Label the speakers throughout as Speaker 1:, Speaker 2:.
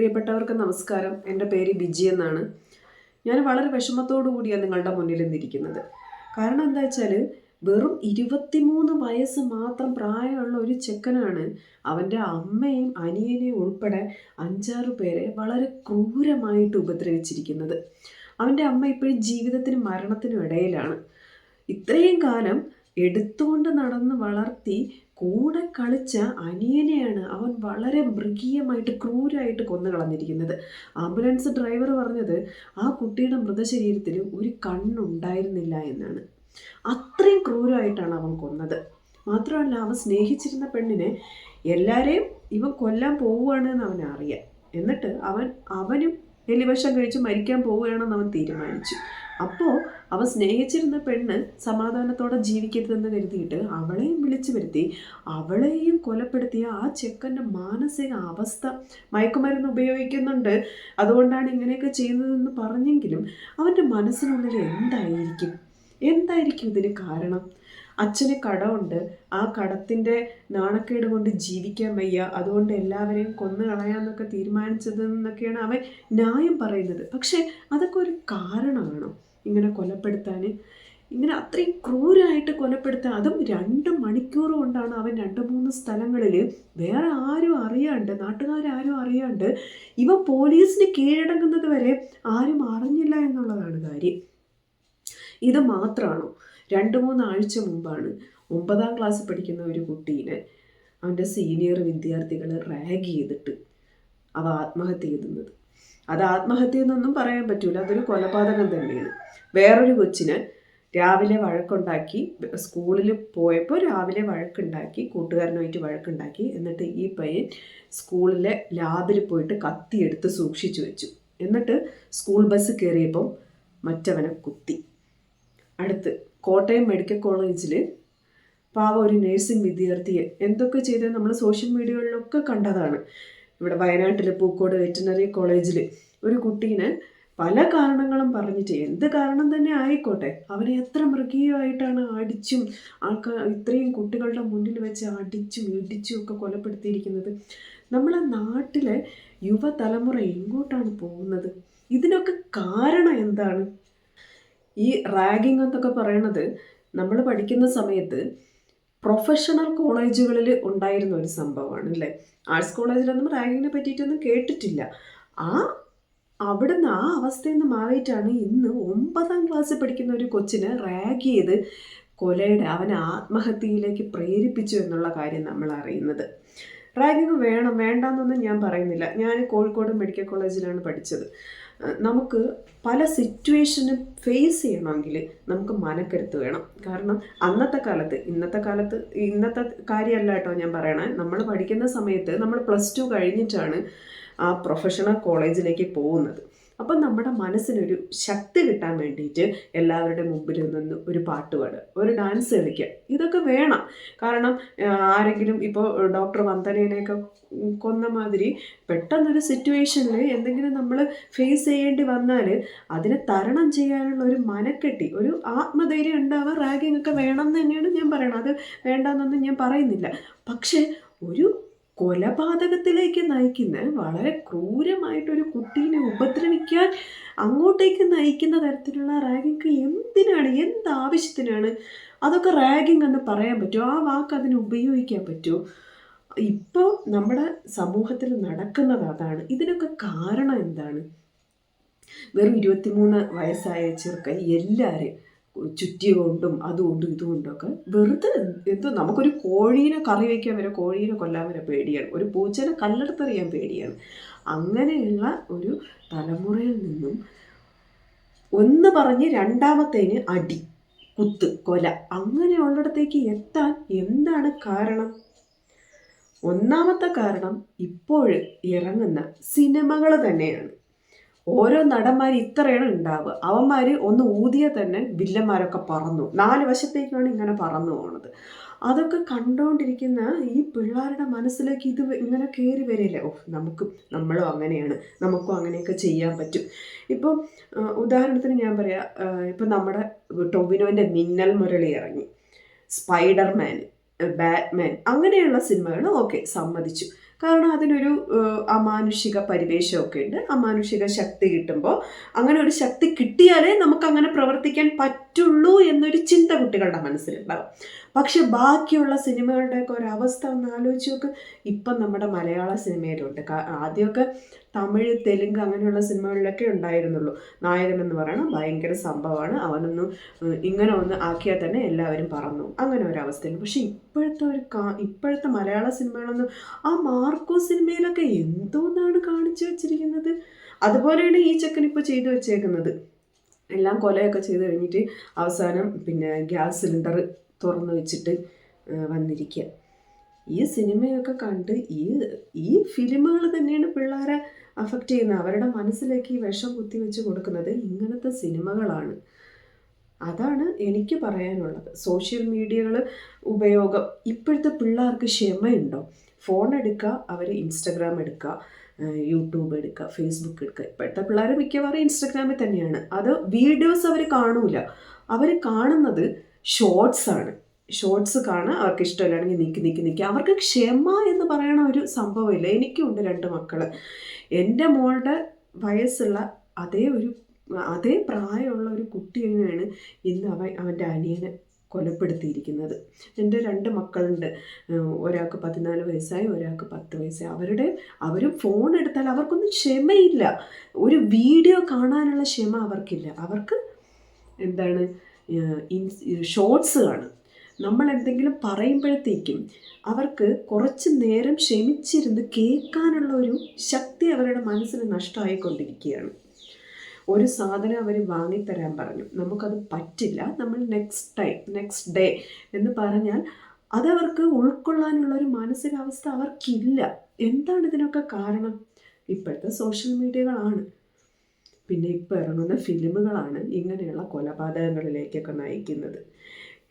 Speaker 1: പ്രിയപ്പെട്ടവർക്ക് നമസ്കാരം. എൻ്റെ പേര് ബിജി എന്നാണ്. ഞാൻ വളരെ വിഷമത്തോടു കൂടിയാണ് നിങ്ങളുടെ മുന്നിൽ നിന്നിരിക്കുന്നത്. കാരണം എന്താ വെച്ചാൽ, വെറും 23 വയസ്സ് മാത്രം പ്രായമുള്ള ഒരു ചെക്കനാണ് അവൻ്റെ അമ്മയും അനിയനെയും ഉൾപ്പെടെ 5-6 പേരെ വളരെ ക്രൂരമായിട്ട് ഉപദ്രവിച്ചിരിക്കുന്നത്. അവൻ്റെ അമ്മ ഇപ്പോഴും ജീവിതത്തിനും മരണത്തിനും ഇടയിലാണ്. ഇത്രയും കാലം എടുത്തുകൊണ്ട് നടന്ന് വളർത്തി കൂടെ കളിച്ച അനിയനെയാണ് അവൻ വളരെ മൃഗീയമായിട്ട് ക്രൂരമായിട്ട് കൊന്നു കളഞ്ഞിരിക്കുന്നത്. ആംബുലൻസ് ഡ്രൈവർ പറഞ്ഞത് ആ കുട്ടിയുടെ മൃതശരീരത്തിൽ ഒരു കണ്ണുണ്ടായിരുന്നില്ല എന്നാണ്. അത്രയും ക്രൂരമായിട്ടാണ് അവൻ കൊന്നത്. മാത്രമല്ല, അവൻ സ്നേഹിച്ചിരുന്ന പെണ്ണിനെ എല്ലാവരെയും ഇവൻ കൊല്ലാൻ പോവുകയാണെന്ന് അവനറിയാം. എന്നിട്ട് അവനും എലിവിഷം കഴിച്ച് മരിക്കാൻ പോവുകയാണെന്ന് അവൻ തീരുമാനിച്ചു. അപ്പോൾ അവൻ സ്നേഹിച്ചിരുന്ന പെണ്ണ് സമാധാനത്തോടെ ജീവിക്കരുതെന്ന് കരുതിയിട്ട് അവളെയും വിളിച്ചു വരുത്തി അവളെയും കൊലപ്പെടുത്തിയ ആ ചെക്കൻ്റെ മാനസിക അവസ്ഥ, മയക്കുമരുന്ന് ഉപയോഗിക്കുന്നുണ്ട്, അതുകൊണ്ടാണ് ഇങ്ങനെയൊക്കെ ചെയ്യുന്നതെന്ന് പറഞ്ഞെങ്കിലും അവൻ്റെ മനസ്സിനുള്ളിൽ എന്തായിരിക്കും ഇതിന് കാരണം? അച്ഛന് കടമുണ്ട്, ആ കടത്തിൻ്റെ നാണക്കേട് കൊണ്ട് ജീവിക്കാൻ വയ്യ, അതുകൊണ്ട് എല്ലാവരെയും കൊന്നു കളയാന്നൊക്കെ തീരുമാനിച്ചതെന്നൊക്കെയാണ് അവൻ ന്യായം പറയുന്നത്. പക്ഷേ അതൊക്കെ ഒരു കാരണമാണോ ഇങ്ങനെ കൊലപ്പെടുത്താൻ? ഇങ്ങനെ അത്രയും ക്രൂരമായിട്ട് കൊലപ്പെടുത്താൻ, അതും 2 മണിക്കൂർ കൊണ്ടാണ് അവൻ 2-3 സ്ഥലങ്ങളിൽ വേറെ ആരും അറിയാണ്ട്, നാട്ടുകാരും അറിയാണ്ട് ഇവ പോലീസിന് കീഴടങ്ങുന്നത് വരെ ആരും അറിഞ്ഞില്ല എന്നുള്ളതാണ് കാര്യം. ഇത് മാത്രമാണോ? 2-3 ആഴ്ച മുമ്പാണ് 9ാം ക്ലാസ്സിൽ പഠിക്കുന്ന ഒരു കുട്ടീനെ അവൻ്റെ സീനിയർ വിദ്യാർത്ഥികൾ റാഗ് ചെയ്തിട്ട് അവ ആത്മഹത്യ ചെയ്തുന്നത്. അത് ആത്മഹത്യ എന്നൊന്നും പറയാൻ പറ്റൂല, അതൊരു കൊലപാതകം തന്നെയാണ്. വേറൊരു കൊച്ചിനെ രാവിലെ വഴക്കുണ്ടാക്കി, സ്കൂളിൽ പോയപ്പോൾ രാവിലെ വഴക്കുണ്ടാക്കി, കൂട്ടുകാരനുമായിട്ട് വഴക്കുണ്ടാക്കി, എന്നിട്ട് ഈ പയ്യൻ സ്കൂളിലെ ലാബിൽ പോയിട്ട് കത്തിയെടുത്ത് സൂക്ഷിച്ചു വെച്ചു. എന്നിട്ട് സ്കൂൾ ബസ് കയറിയപ്പം മറ്റവനെ കുത്തി. അടുത്ത് കോട്ടയം മെഡിക്കൽ കോളേജിൽ ഒരു നേഴ്സിംഗ് വിദ്യാർത്ഥിയെ എന്തൊക്കെ ചെയ്തത് നമ്മൾ സോഷ്യൽ മീഡിയകളിലൊക്കെ കണ്ടതാണ്. ഇവിടെ വയനാട്ടിൽ പൂക്കോട് വെറ്റിനറി കോളേജിൽ ഒരു കുട്ടീനെ പല കാരണങ്ങളും പറഞ്ഞിട്ട്, എന്ത് കാരണം തന്നെ ആയിക്കോട്ടെ, അവനെ എത്ര മൃഗീയമായിട്ടാണ് അടിച്ചും ഇത്രയും കുട്ടികളുടെ മുന്നിൽ വെച്ച് അടിച്ചും ഇടിച്ചും ഒക്കെ കൊലപ്പെടുത്തിയിരിക്കുന്നത്. നമ്മളെ നാട്ടിലെ യുവതലമുറ എങ്ങോട്ടാണ് പോകുന്നത്? ഇതിനൊക്കെ കാരണം എന്താണ്? ഈ റാഗിങ് എന്നൊക്കെ പറയണത് നമ്മൾ പഠിക്കുന്ന സമയത്ത് പ്രൊഫഷണൽ കോളേജുകളിൽ ഉണ്ടായിരുന്ന ഒരു സംഭവമാണ് അല്ലേ. ആർട്സ് കോളേജിലൊന്നും റാഗിങ്ങിനെ പറ്റിയിട്ടൊന്നും കേട്ടിട്ടില്ല. അവിടുന്ന് ആ അവസ്ഥയിൽ നിന്ന് മാറിയിട്ടാണ് ഇന്ന് 9ാം ക്ലാസ്സിൽ പഠിക്കുന്ന ഒരു കൊച്ചിനെ റാഗ് ചെയ്ത് അവനെ ആത്മഹത്യയിലേക്ക് പ്രേരിപ്പിച്ചു എന്നുള്ള കാര്യം നമ്മൾ അറിയുന്നത്. റാഗിങ് വേണം വേണ്ടാന്നൊന്നും ഞാൻ പറയുന്നില്ല. ഞാൻ കോഴിക്കോട് മെഡിക്കൽ കോളേജിലാണ് പഠിച്ചത്. നമുക്ക് പല സിറ്റുവേഷനും ഫേസ് ചെയ്യണമെങ്കിൽ നമുക്ക് മനക്കരുത്ത് വേണം. കാരണം ഇന്നത്തെ കാര്യമല്ല കേട്ടോ ഞാൻ പറയണേ. നമ്മൾ പഠിക്കുന്ന സമയത്ത് നമ്മൾ +2 കഴിഞ്ഞിട്ടാണ് ആ പ്രൊഫഷണൽ കോളേജിലേക്ക് പോകുന്നത്. അപ്പം നമ്മുടെ മനസ്സിനൊരു ശക്തി കിട്ടാൻ വേണ്ടിയിട്ട് എല്ലാവരുടെ മുമ്പിൽ നിന്ന് ഒരു പാട്ട് പാടുക, ഒരു ഡാൻസ് കളിക്കുക, ഇതൊക്കെ വേണം. കാരണം ആരെങ്കിലും ഇപ്പോൾ ഡോക്ടർ വന്ദനേനെയൊക്കെ കൊന്ന മാതിരി പെട്ടെന്നൊരു സിറ്റുവേഷനിൽ എന്തെങ്കിലും നമ്മൾ ഫേസ് ചെയ്യേണ്ടി വന്നാൽ അതിനെ തരണം ചെയ്യാനുള്ള ഒരു മനക്കെട്ടി, ഒരു ആത്മധൈര്യം ഉണ്ടാവാൻ റാഗിങ് ഒക്കെ വേണം എന്ന് തന്നെയാണ് ഞാൻ പറയണത്. അത് വേണ്ടാന്നൊന്നും ഞാൻ പറയുന്നില്ല. പക്ഷേ ഒരു കൊലപാതകത്തിലേക്ക് നയിക്കുന്ന, വളരെ ക്രൂരമായിട്ടൊരു കുട്ടീനെ ഉപദ്രവിക്കാൻ അങ്ങോട്ടേക്ക് നയിക്കുന്ന തരത്തിലുള്ള റാഗിങ് എന്തിനാണ്, എന്താവശ്യത്തിനാണ്? അതൊക്കെ റാഗിങ് എന്ന് പറയാൻ പറ്റുമോ? ആ വാക്ക് അതിന് ഉപയോഗിക്കാൻ പറ്റുമോ? ഇപ്പോൾ നമ്മുടെ സമൂഹത്തിൽ നടക്കുന്നത് അതാണ്. ഇതിനൊക്കെ കാരണം എന്താണ്? വെറും 23 വയസ്സായ ചെറുക്കൻ എല്ലാവരും ചുറ്റികൊണ്ടും അതുകൊണ്ടും ഇതുകൊണ്ടൊക്കെ വെറുതെ നമുക്കൊരു കോഴീനെ കറി വയ്ക്കാൻ വരെ, കോഴീനെ കൊല്ലാൻ വരെ പേടിയാണ്, ഒരു പൂച്ചനെ കല്ലെടുത്തെറിയാൻ പേടിയാണ്. അങ്ങനെയുള്ള ഒരു തലമുറയിൽ നിന്നും ഒന്ന് പറഞ്ഞ് രണ്ടാമത്തേന് അടി, കുത്ത്, കൊല, അങ്ങനെയുള്ളിടത്തേക്ക് എത്താൻ എന്താണ് കാരണം? ഒന്നാമത്തെ കാരണം ഇപ്പോൾ ഇറങ്ങുന്ന സിനിമകൾ തന്നെയാണ്. ഓരോ നടന്മാർ ഇത്രയാണ് ഉണ്ടാവുക. അവന്മാർ ഒന്ന് ഊതിയാൽ തന്നെ വില്ലന്മാരൊക്കെ പറന്നു, 4 വശത്തേക്കാണ് ഇങ്ങനെ പറന്നു പോകുന്നത്. അതൊക്കെ കണ്ടുകൊണ്ടിരിക്കുന്ന ഈ പിള്ളേരുടെ മനസ്സിലേക്ക് ഇത് ഇങ്ങനെ കയറി വരില്ലേ, നമ്മളും അങ്ങനെയാണ്, നമുക്കും അങ്ങനെയൊക്കെ ചെയ്യാൻ പറ്റും. ഇപ്പം ഉദാഹരണത്തിന് ഞാൻ പറയാം, ഇപ്പം നമ്മുടെ ടൊവിനോൻ്റെ മിന്നൽ മുരളി ഇറങ്ങി, സ്പൈഡർമാൻ, ബാറ്റ്മാൻ, അങ്ങനെയുള്ള സിനിമകൾ ഓക്കെ സമ്മതിച്ചു. കാരണം അതിനൊരു അമാനുഷിക പരിവേഷമൊക്കെ ഉണ്ട്. അമാനുഷിക ശക്തി കിട്ടുമ്പോൾ, അങ്ങനെ ഒരു ശക്തി കിട്ടിയാലേ നമുക്ക് അങ്ങനെ പ്രവർത്തിക്കാൻ പറ്റുള്ളൂ എന്നൊരു ചിന്ത കുട്ടികളുടെ മനസ്സിലുണ്ടാവും. പക്ഷെ ബാക്കിയുള്ള സിനിമകളുടെയൊക്കെ ഒരു അവസ്ഥ ഒന്ന് ആലോചിച്ച് നോക്ക്. ഇപ്പം നമ്മുടെ മലയാള സിനിമയിലുണ്ട്. ആദ്യമൊക്കെ തമിഴ്, തെലുങ്ക് അങ്ങനെയുള്ള സിനിമകളിലൊക്കെ ഉണ്ടായിരുന്നുള്ളൂ. നായകൻ എന്ന് പറയണം ഭയങ്കര സംഭവമാണ്, അവനൊന്ന് ഇങ്ങനെ ഒന്ന് ആക്കിയാൽ തന്നെ എല്ലാവരും പറന്നു, അങ്ങനെ ഒരവസ്ഥയാണ്. പക്ഷെ ഇപ്പോഴത്തെ മലയാള സിനിമകളൊന്നും, ആ മാർക്കോ സിനിമയിലൊക്കെ എന്തോന്നാണ് കാണിച്ചു വെച്ചിരിക്കുന്നത്. അതുപോലെയാണ് ഈ ചെക്കൻ ഇപ്പോൾ ചെയ്തു വെച്ചേക്കുന്നത്. എല്ലാം കൊലയൊക്കെ ചെയ്ത് കഴിഞ്ഞിട്ട് അവസാനം പിന്നെ ഗ്യാസ് സിലിണ്ടർ തുറന്നു വെച്ചിട്ട് വന്നിരിക്കുക. ഈ സിനിമയൊക്കെ കണ്ട് ഈ ഫിലിമുകൾ തന്നെയാണ് പിള്ളേരെ അഫക്റ്റ് ചെയ്യുന്നത്. അവരുടെ മനസ്സിലേക്ക് ഈ വിഷം കുത്തിവെച്ച് കൊടുക്കുന്നത് ഇങ്ങനത്തെ സിനിമകളാണ്. അതാണ് എനിക്ക് പറയാനുള്ളത്. സോഷ്യൽ മീഡിയകൾ ഉപയോഗം, ഇപ്പോഴത്തെ പിള്ളേർക്ക് ക്ഷമയുണ്ടോ? ഫോൺ എടുക്കുക, അവർ ഇൻസ്റ്റഗ്രാം എടുക്കുക, യൂട്യൂബ് എടുക്കുക, ഫേസ്ബുക്ക് എടുക്കുക. ഇപ്പോഴത്തെ പിള്ളേർ മിക്കവാറും ഇൻസ്റ്റഗ്രാമിൽ തന്നെയാണ്. അത് വീഡിയോസ് അവർ കാണൂല, അവർ കാണുന്നത് ഷോർട്സാണ്. ഷോർട്സ് കാണാൻ അവർക്ക് ഇഷ്ടമില്ലാണെങ്കിൽ നീക്കി. അവർക്ക് ക്ഷമ എന്ന് പറയണ ഒരു സംഭവമില്ല. എനിക്കുണ്ട് 2 മക്കൾ. എൻ്റെ മോളുടെ വയസ്സുള്ള അതേ പ്രായമുള്ള ഒരു കുട്ടിയെയാണ് ഇന്ന് അവൻ്റെ അനിയനെ കൊലപ്പെടുത്തിയിരിക്കുന്നത്. എൻ്റെ 2 മക്കളുണ്ട്. ഒരാൾക്ക് 14 വയസ്സായി, ഒരാൾക്ക് 10 വയസ്സായി. അവരും ഫോൺ എടുത്താൽ അവർക്കൊന്നും ക്ഷമയില്ല. ഒരു വീഡിയോ കാണാനുള്ള ക്ഷമ അവർക്കില്ല. അവർക്ക് എന്താണ്, ഷോർട്സ് കാണും. നമ്മൾ എന്തെങ്കിലും പറയുമ്പോഴത്തേക്കും അവർക്ക് കുറച്ച് നേരം ക്ഷമിച്ചിരുന്ന് കേൾക്കാനുള്ള ഒരു ശക്തി അവരുടെ മനസ്സിന് നഷ്ടമായിക്കൊണ്ടിരിക്കുകയാണ്. ഒരു സാധനം അവർ വാങ്ങിത്തരാൻ പറഞ്ഞു, നമുക്കത് പറ്റില്ല, നമ്മൾ നെക്സ്റ്റ് ഡേ എന്ന് പറഞ്ഞാൽ അതവർക്ക് ഉൾക്കൊള്ളാനുള്ളൊരു മാനസികാവസ്ഥ അവർക്കില്ല. എന്താണ് ഇതിനൊക്കെ കാരണം? ഇപ്പോഴത്തെ സോഷ്യൽ മീഡിയകളാണ്. പിന്നെ ഇപ്പോൾ ഇറങ്ങുന്ന ഫിലിമുകളാണ് ഇങ്ങനെയുള്ള കൊലപാതകങ്ങളിലേക്കൊക്കെ നയിക്കുന്നത്.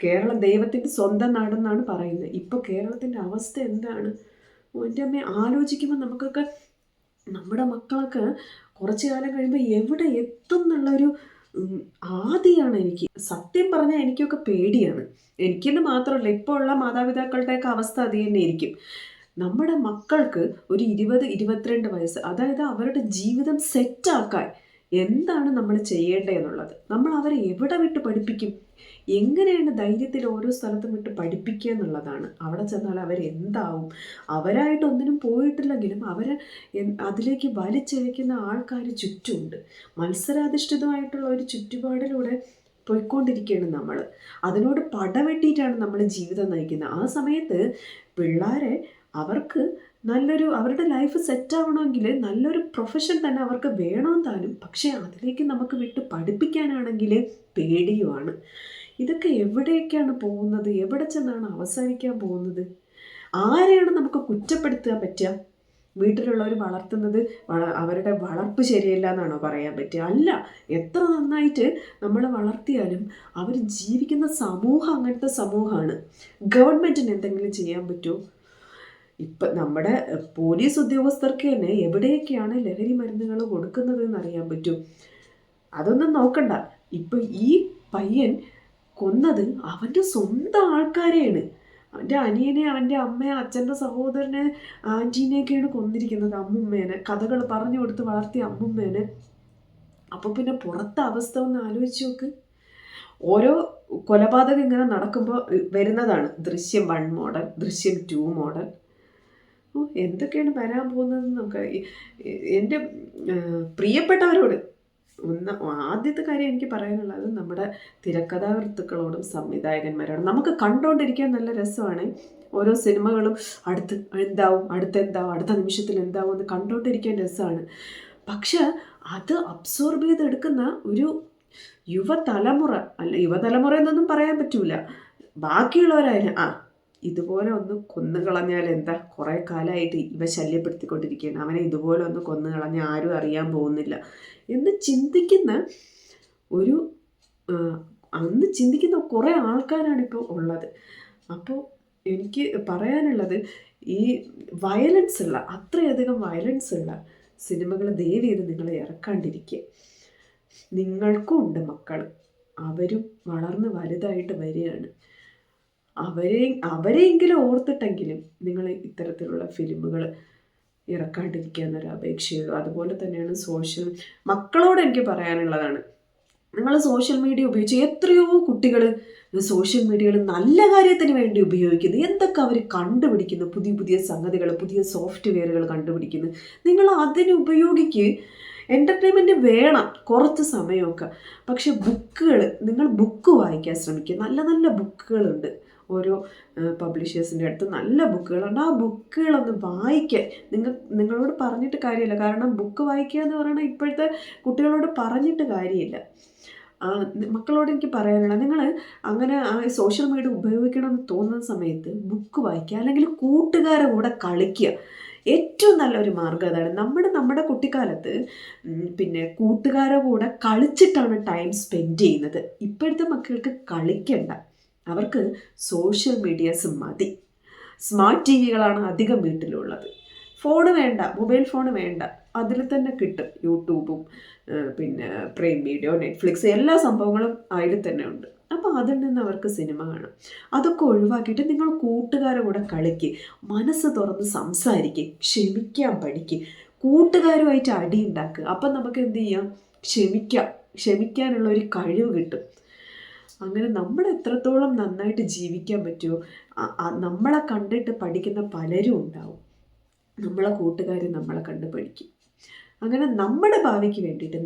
Speaker 1: കേരളം ദൈവത്തിൻ്റെ സ്വന്തം നാടെന്നാണ് പറയുന്നത്. ഇപ്പോൾ കേരളത്തിൻ്റെ അവസ്ഥ എന്താണ്? എൻ്റെ അമ്മയെ ആലോചിക്കുമ്പോൾ നമുക്കൊക്കെ, നമ്മുടെ മക്കളൊക്കെ കുറച്ച് കാലം കഴിയുമ്പോൾ എവിടെ എത്തും എന്നുള്ളൊരു ആദിയാണ് എനിക്ക്. സത്യം പറഞ്ഞാൽ എനിക്കൊക്കെ പേടിയാണ്. എനിക്കെന്ന് മാത്രമല്ല, ഇപ്പോൾ ഉള്ള മാതാപിതാക്കളുടെയൊക്കെ അവസ്ഥ അത് തന്നെ ആയിരിക്കും. നമ്മുടെ മക്കൾക്ക് ഒരു 20-22 വയസ്സ്, അതായത് അവരുടെ ജീവിതം സെറ്റാക്കാൻ എന്താണ് നമ്മൾ ചെയ്യേണ്ടതെന്നുള്ളത് നമ്മൾ അവരെ എവിടെ വിട്ട് പഠിപ്പിക്കും? എങ്ങനെയാണ് ധൈര്യത്തിൽ ഓരോ സ്ഥലത്തും വിട്ട് പഠിപ്പിക്കുക എന്നുള്ളതാണ്. അവിടെ ചെന്നാൽ അവരെന്താവും? അവരായിട്ടൊന്നിനും പോയിട്ടില്ലെങ്കിലും അവരെ അതിലേക്ക് വലിച്ചഴിക്കുന്ന ആൾക്കാർ ചുറ്റുമുണ്ട്. മത്സരാധിഷ്ഠിതമായിട്ടുള്ള ഒരു ചുറ്റുപാടിലൂടെ പോയിക്കൊണ്ടിരിക്കുകയാണ് നമ്മൾ. അതിനോട് പടവെട്ടിയിട്ടാണ് നമ്മൾ ജീവിതം നയിക്കുന്നത്. ആ സമയത്ത് പിള്ളേരെ അവർക്ക് അവരുടെ ലൈഫ് സെറ്റാവണമെങ്കിൽ നല്ലൊരു പ്രൊഫഷൻ തന്നെ അവർക്ക് വേണം താനും. പക്ഷേ അതിലേക്ക് നമുക്ക് വിട്ട് പഠിപ്പിക്കാനാണെങ്കിൽ പേടിയുമാണ്. ഇതൊക്കെ എവിടേക്കാണ് പോകുന്നത്? എവിടെ ചെന്നാണ് അവസാനിക്കാൻ പോകുന്നത്? ആരെയാണ് നമുക്ക് കുറ്റപ്പെടുത്താൻ പറ്റുക? വീട്ടിലുള്ളവർ വളർത്തുന്നത് അവരുടെ വളർപ്പ് ശരിയല്ല എന്നാണോ പറയാൻ പറ്റുക? അല്ല. എത്ര നന്നായിട്ട് നമ്മൾ വളർത്തിയാലും അവർ ജീവിക്കുന്ന സമൂഹം അങ്ങനത്തെ സമൂഹമാണ്. ഗവൺമെൻറ്റിന് എന്തെങ്കിലും ചെയ്യാൻ പറ്റുമോ? ഇപ്പം നമ്മുടെ പോലീസ് ഉദ്യോഗസ്ഥർക്ക് തന്നെ എവിടെയൊക്കെയാണ് ലഹരി മരുന്നുകൾ കൊടുക്കുന്നതെന്ന് അറിയാൻ പറ്റും. അതൊന്നും നോക്കണ്ട. ഇപ്പം ഈ പയ്യൻ കൊന്നത് അവൻ്റെ സ്വന്തം ആൾക്കാരെയാണ്. അവൻ്റെ അനിയനെ, അവൻ്റെ അമ്മയെ, അച്ഛൻ്റെ സഹോദരനെ, ആൻറ്റീനെയൊക്കെയാണ് കൊന്നിരിക്കുന്നത്. അമ്മുമ്മേനെ, കഥകൾ പറഞ്ഞു കൊടുത്ത് വളർത്തിയ അമ്മുമ്മേനെ. അപ്പോൾ പിന്നെ പുറത്തെ അവസ്ഥ ഒന്ന് ആലോചിച്ച് നോക്ക്. ഓരോ കൊലപാതകം ഇങ്ങനെ നടക്കുമ്പോൾ വരുന്നതാണ് ദൃശ്യം 1 മോഡൽ, ദൃശ്യം 2 മോഡൽ. എന്തൊക്കെയാണ് വരാൻ പോകുന്നതെന്ന് നമുക്ക്. എൻ്റെ പ്രിയപ്പെട്ടവരോട് ആദ്യത്തെ കാര്യം എനിക്ക് പറയാനുള്ളത് നമ്മുടെ തിരക്കഥാകൃത്തുക്കളോടും സംവിധായകന്മാരോടും. നമുക്ക് കണ്ടുകൊണ്ടിരിക്കാൻ നല്ല രസമാണ് ഓരോ സിനിമകളും. അടുത്ത നിമിഷത്തിൽ എന്താവും എന്ന് കണ്ടുകൊണ്ടിരിക്കാൻ രസമാണ്. പക്ഷെ അത് അബ്സോർബ് ചെയ്തെടുക്കുന്ന ഒരു യുവതലമുറ എന്നൊന്നും പറയാൻ പറ്റൂല. ബാക്കിയുള്ളവരായാലും ഇതുപോലെ ഒന്ന് കൊന്നുകളഞ്ഞാൽ എന്താ, കുറേ കാലമായിട്ട് ഇവ ശല്യപ്പെടുത്തിക്കൊണ്ടിരിക്കുകയാണ്, അവനെ ഇതുപോലെ ഒന്ന് കൊന്നുകളഞ്ഞാൽ ആരും അറിയാൻ പോകുന്നില്ല എന്ന് ചിന്തിക്കുന്ന കുറേ ആൾക്കാരാണിപ്പോൾ ഉള്ളത്. അപ്പോൾ എനിക്ക് പറയാനുള്ളത്, ഈ അത്രയധികം വയലൻസ് ഉള്ള സിനിമകൾ ദയവ് ചെയ്ത് നിങ്ങൾ ഇറക്കാണ്ടിരിക്കുക. നിങ്ങൾക്കും ഉണ്ട് മക്കൾ, അവരും വളർന്ന് വലുതായിട്ട് വരികയാണ്. അവരെയെങ്കിലും ഓർത്തിട്ടെങ്കിലും നിങ്ങൾ ഇത്തരത്തിലുള്ള ഫിലിമുകൾ ഇറക്കാണ്ടിരിക്കുക എന്നൊരു അപേക്ഷയുള്ളൂ. അതുപോലെ തന്നെയാണ് മക്കളോട് എനിക്ക് പറയാനുള്ളതാണ്. നിങ്ങൾ സോഷ്യൽ മീഡിയ ഉപയോഗിച്ച് എത്രയോ കുട്ടികൾ സോഷ്യൽ മീഡിയകൾ നല്ല കാര്യത്തിന് വേണ്ടി ഉപയോഗിക്കുന്നു. എന്തൊക്കെ അവർ കണ്ടുപിടിക്കുന്നു, പുതിയ പുതിയ സംഗതികൾ, പുതിയ സോഫ്റ്റ്വെയറുകൾ കണ്ടുപിടിക്കുന്നു. നിങ്ങൾ അതിന് ഉപയോഗിക്ക്. എൻ്റർടൈൻമെൻറ്റ് വേണം കുറച്ച് സമയമൊക്കെ. പക്ഷെ നിങ്ങൾ ബുക്ക് വായിക്കാൻ ശ്രമിക്കുക. നല്ല നല്ല ബുക്കുകളുണ്ട്. ഓരോ പബ്ലിഷേഴ്സിൻ്റെ അടുത്ത് നല്ല ബുക്കുകളുണ്ട്. ആ ബുക്കുകളൊന്ന് വായിക്കാൻ നിങ്ങളോട് പറഞ്ഞിട്ട് കാര്യമില്ല. കാരണം ബുക്ക് വായിക്കുക എന്ന് പറയുന്നത് ഇപ്പോഴത്തെ കുട്ടികളോട് പറഞ്ഞിട്ട് കാര്യമില്ല. മക്കളോട് എനിക്ക് പറയാനുള്ള, നിങ്ങൾ അങ്ങനെ സോഷ്യൽ മീഡിയ ഉപയോഗിക്കണമെന്ന് തോന്നുന്ന സമയത്ത് ബുക്ക് വായിക്കുക, അല്ലെങ്കിൽ കൂട്ടുകാരുടെ കൂടെ കളിക്കുക. ഏറ്റവും നല്ലൊരു മാർഗ്ഗം അതാണ്. നമ്മുടെ കുട്ടിക്കാലത്ത് പിന്നെ കൂട്ടുകാരുടെ കൂടെ കളിച്ചിട്ടാണ് ടൈം സ്പെൻഡ് ചെയ്യുന്നത്. ഇപ്പോഴത്തെ മക്കൾക്ക് കളിക്കണ്ട, അവർക്ക് സോഷ്യൽ മീഡിയാസ് മതി. സ്മാർട്ട് ടി വികളാണ് അധികം വീട്ടിലുള്ളത്. ഫോണ് വേണ്ട, മൊബൈൽ ഫോൺ വേണ്ട, അതിൽ തന്നെ കിട്ടും. യൂട്യൂബും പിന്നെ പ്രൈം വീഡിയോ, നെറ്റ്ഫ്ലിക്സ്, എല്ലാ സംഭവങ്ങളും അതിൽ തന്നെ ഉണ്ട്. അപ്പോൾ അതിൽ നിന്ന് അവർക്ക് സിനിമ കാണാം. അതൊക്കെ ഒഴിവാക്കിയിട്ട് നിങ്ങൾ കൂട്ടുകാരുടെ കൂടെ കളിക്കുക, മനസ്സ് തുറന്ന് സംസാരിക്കുക, ക്ഷമിക്കാൻ പഠിക്കുക, കൂട്ടുകാരുമായിട്ട് അടി ഉണ്ടാക്കുക. അപ്പം നമുക്ക് എന്ത് ചെയ്യാം, ക്ഷമിക്കാനുള്ള ഒരു കഴിവ് കിട്ടും. അങ്ങനെ നമ്മൾ എത്രത്തോളം നന്നായിട്ട് ജീവിക്കാൻ പറ്റുമോ, നമ്മളെ കണ്ടിട്ട് പഠിക്കുന്ന പലരും ഉണ്ടാവും. നമ്മളെ കൂട്ടുകാർ നമ്മളെ കണ്ട് പഠിക്കും. അങ്ങനെ നമ്മുടെ ഭാവിക്ക് വേണ്ടിയിട്ട്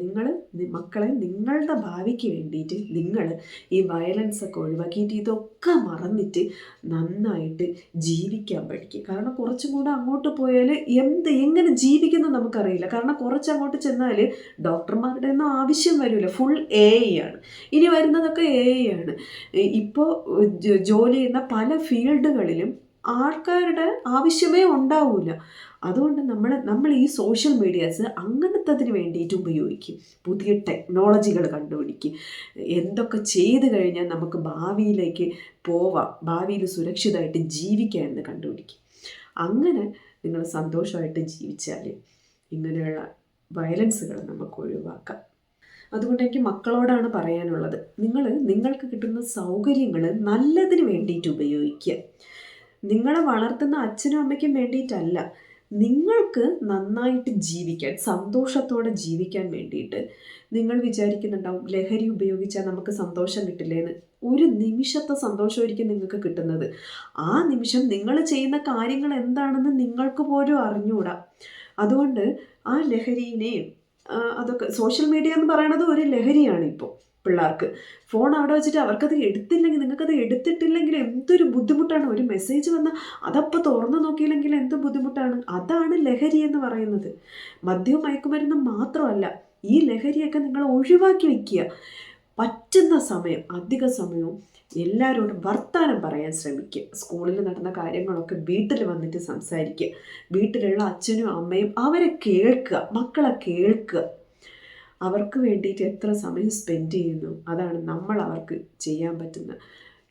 Speaker 1: മക്കളെ നിങ്ങളുടെ ഭാവിക്ക് വേണ്ടിയിട്ട് നിങ്ങൾ ഈ വയലൻസൊക്കെ ഒഴിവാക്കിയിട്ട് ഇതൊക്കെ മറന്നിട്ട് നന്നായിട്ട് ജീവിക്കാൻ പഠിക്കും. കാരണം കുറച്ചും കൂടെ അങ്ങോട്ട് പോയാൽ എങ്ങനെ ജീവിക്കുന്നു നമുക്കറിയില്ല. കാരണം കുറച്ച് അങ്ങോട്ട് ചെന്നാൽ ഡോക്ടർമാരുടെ ഒന്നും ആവശ്യം വരില്ല, ഫുൾ AI ആണ്. ഇനി വരുന്നതൊക്കെ AI ആണ്. ഇപ്പോൾ ജോലി ചെയ്യുന്ന പല ഫീൽഡുകളിലും ആൾക്കാരുടെ ആവശ്യമേ ഉണ്ടാവില്ല. അതുകൊണ്ട് നമ്മൾ ഈ സോഷ്യൽ മീഡിയാസ് അങ്ങനത്തതിന് വേണ്ടിയിട്ട് ഉപയോഗിക്കും. പുതിയ ടെക്നോളജികൾ കണ്ടുപിടിക്കും. എന്തൊക്കെ ചെയ്ത് കഴിഞ്ഞാൽ നമുക്ക് ഭാവിയിലേക്ക് പോവാം, ഭാവിയിൽ സുരക്ഷിതമായിട്ട് ജീവിക്കാം എന്ന് കണ്ടുപിടിക്കും. അങ്ങനെ നിങ്ങൾ സന്തോഷമായിട്ട് ജീവിച്ചാൽ ഇങ്ങനെയുള്ള വയലൻസുകൾ നമുക്ക് ഒഴിവാക്കാം. അതുകൊണ്ട് എനിക്ക് മക്കളോടാണ് പറയാനുള്ളത്, നിങ്ങൾക്ക് കിട്ടുന്ന സൗകര്യങ്ങൾ നല്ലതിന് വേണ്ടിയിട്ട് ഉപയോഗിക്കുക. നിങ്ങളെ വളർത്തുന്ന അച്ഛനും അമ്മയ്ക്കും വേണ്ടിയിട്ടല്ല, നിങ്ങൾക്ക് നന്നായിട്ട് ജീവിക്കാൻ, സന്തോഷത്തോടെ ജീവിക്കാൻ വേണ്ടിയിട്ട്. നിങ്ങൾ വിചാരിക്കുന്നുണ്ടാവും ലഹരി ഉപയോഗിച്ചാൽ നമുക്ക് സന്തോഷം കിട്ടില്ലേന്ന്. ഒരു നിമിഷത്തെ സന്തോഷമായിരിക്കും നിങ്ങൾക്ക് കിട്ടുന്നത്. ആ നിമിഷം നിങ്ങൾ ചെയ്യുന്ന കാര്യങ്ങൾ എന്താണെന്ന് നിങ്ങൾക്ക് പോലും അറിഞ്ഞുകൂടാ. അതുകൊണ്ട് ആ ലഹരിനെയും അതൊക്കെ, സോഷ്യൽ മീഡിയ എന്ന് പറയുന്നത് ഒരു ലഹരിയാണ്. ഇപ്പോൾ പിള്ളേർക്ക് ഫോൺ അവിടെ വെച്ചിട്ട് അവർക്കത് നിങ്ങൾക്കത് എടുത്തിട്ടില്ലെങ്കിൽ എന്തൊരു ബുദ്ധിമുട്ടാണ്. ഒരു മെസ്സേജ് വന്നാൽ അതപ്പോൾ തുറന്നു നോക്കിയില്ലെങ്കിൽ എന്ത് ബുദ്ധിമുട്ടാണ്. അതാണ് ലഹരി എന്ന് പറയുന്നത്. മദ്യവും മയക്കുമരുന്നും മാത്രമല്ല, ഈ ലഹരിയൊക്കെ നിങ്ങൾ ഒഴിവാക്കി വയ്ക്കുക. പറ്റുന്ന സമയം, അധിക സമയവും എല്ലാവരോടും വർത്താനം പറയാൻ ശ്രമിക്കുക. സ്കൂളിൽ നടന്ന കാര്യങ്ങളൊക്കെ വീട്ടിൽ വന്നിട്ട് സംസാരിക്കുക. വീട്ടിലുള്ള അച്ഛനും അമ്മയും അവരെ കേൾക്കുക, മക്കളെ കേൾക്കുക. അവർക്ക് വേണ്ടിയിട്ട് എത്ര സമയം സ്പെൻഡ് ചെയ്യുന്നു, അതാണ് നമ്മൾ അവർക്ക് ചെയ്യാൻ പറ്റുന്ന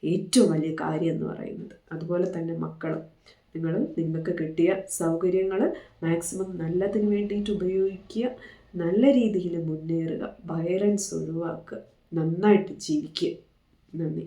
Speaker 1: ഏറ്റവും വലിയ കാര്യം എന്ന് പറയുന്നത്. അതുപോലെ തന്നെ മക്കളും നിങ്ങൾക്ക് കിട്ടിയ സൗകര്യങ്ങൾ മാക്സിമം നല്ലതിന് വേണ്ടിയിട്ട് ഉപയോഗിക്കുക. നല്ല രീതിയിൽ മുന്നേറുക, വയലൻസ് ഒഴിവാക്കുക, നന്നായിട്ട് ജീവിക്കുക. നന്ദി.